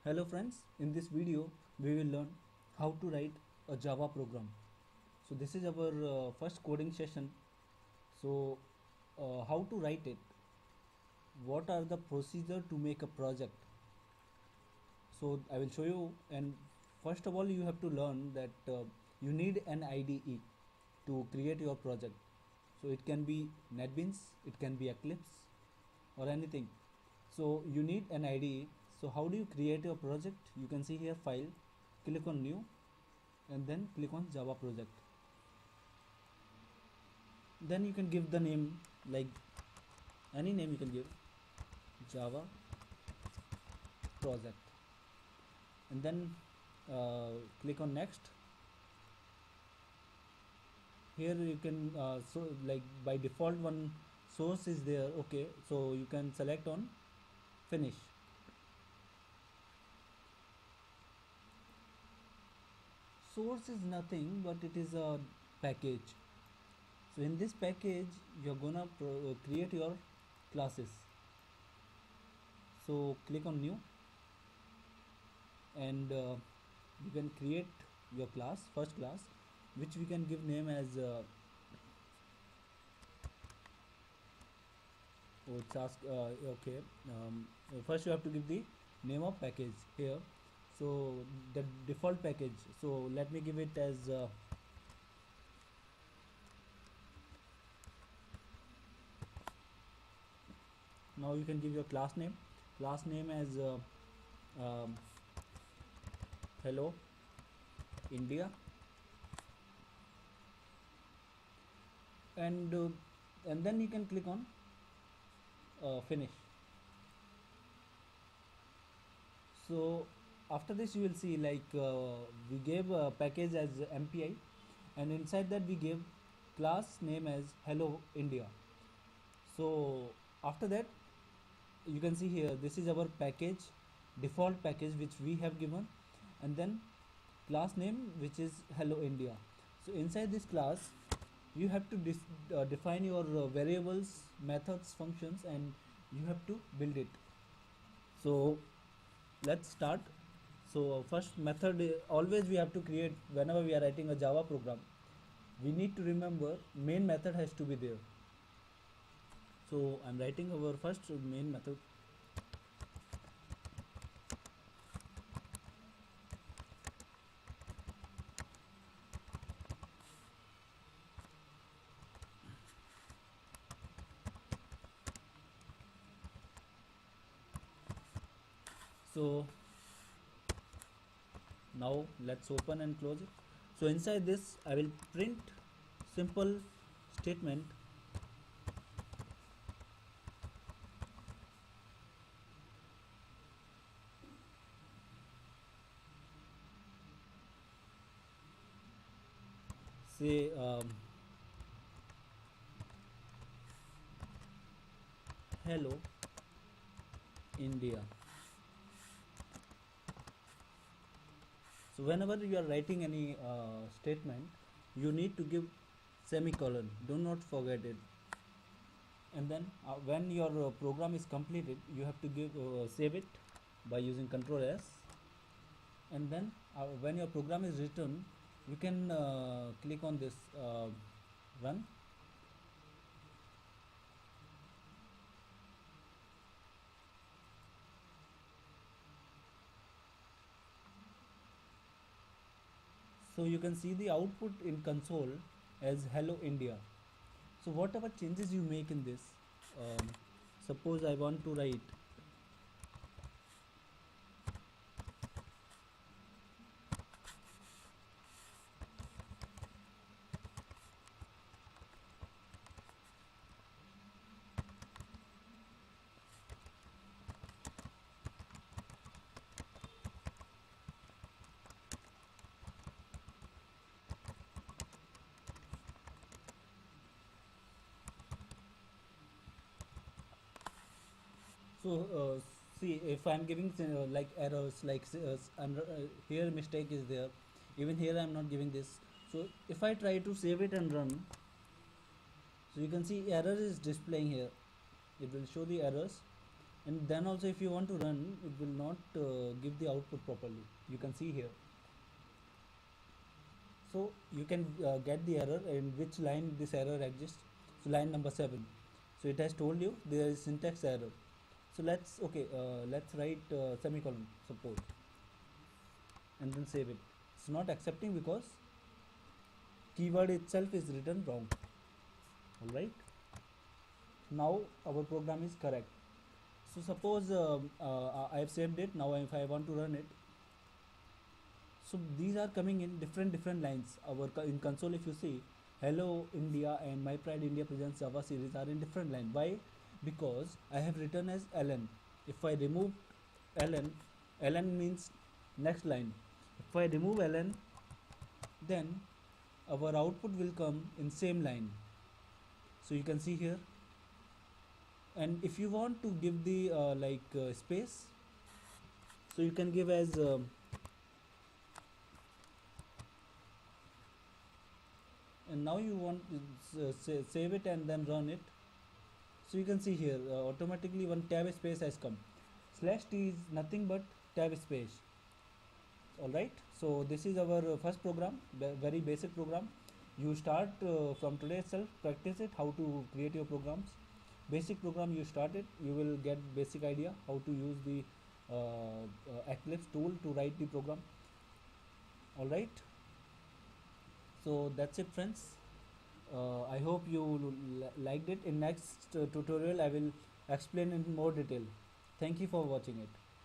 Hello friends, in this video we will learn how to write a Java program. So this is our first coding session. So how to write it? What are the procedure to make a project? So I will show you, and first of all you have to learn that you need an IDE to create your project. So it can be NetBeans, it can be Eclipse or anything. So you need an IDE. So how do you create your project? You can see here file, click on new and then click on Java project. Then you can give the name, like any name you can give, Java project, and then click on next. Here you can so like by default one source is there, okay, so you can select on finish. Source is nothing but it is a package. So in this package you're gonna create your classes. So click on new and you can create your class, first class, which we can give name as it's ask okay, first you have to give the name of package here. So the default package, so let me give it as now you can give your class name as um, hello India, and then you can click on finish. So after this you will see, like we gave a package as MPI, and inside that we gave class name as hello India. So after that you can see here, this is our package, default package which we have given, and then class name which is hello India. So inside this class you have to define your variables, methods, functions, and you have to build it. So let's start. So first method, always we have to create whenever we are writing a Java program, we need to remember main method has to be there. So I'm writing our first main method. So now let's open and close it. So inside this I will print simple statement. Say hello India. So whenever you are writing any statement, you need to give semicolon. Do not forget it. And then when your program is completed, you have to give save it by using Ctrl S. And then when your program is written, you can click on this run. So you can see the output in console as hello India. So whatever changes you make in this, suppose I want to write so see, if I'm giving like errors, like here mistake is there, even here I'm not giving this. So if I try to save it and run, so you can see error is displaying here, it will show the errors. And then also if you want to run, it will not give the output properly. You can see here. So you can get the error in which line this error exists. So line number 7. So it has told you there is syntax error. So let's write semicolon suppose, and then save it. It's not accepting because keyword itself is written wrong. All right. Now our program is correct. So suppose I have saved it. Now if I want to run it, so these are coming in different lines. In console, if you see, hello India and my pride India presents Java series are in different line. Why? Because I have written as ln. If I remove ln means next line. If I remove ln, then our output will come in same line. So you can see here. And if you want to give the space, so you can give as and now you want to save it and then run it. So you can see here automatically one tab space has come. Slash t is nothing but tab space. All right. So this is our first program, very basic program. You start from today itself, practice it, how to create your programs. Basic program you start it, you will get basic idea how to use the Eclipse tool to write the program. All right. So that's it, friends. I hope you liked it. In next tutorial I will explain in more detail. Thank you for watching it.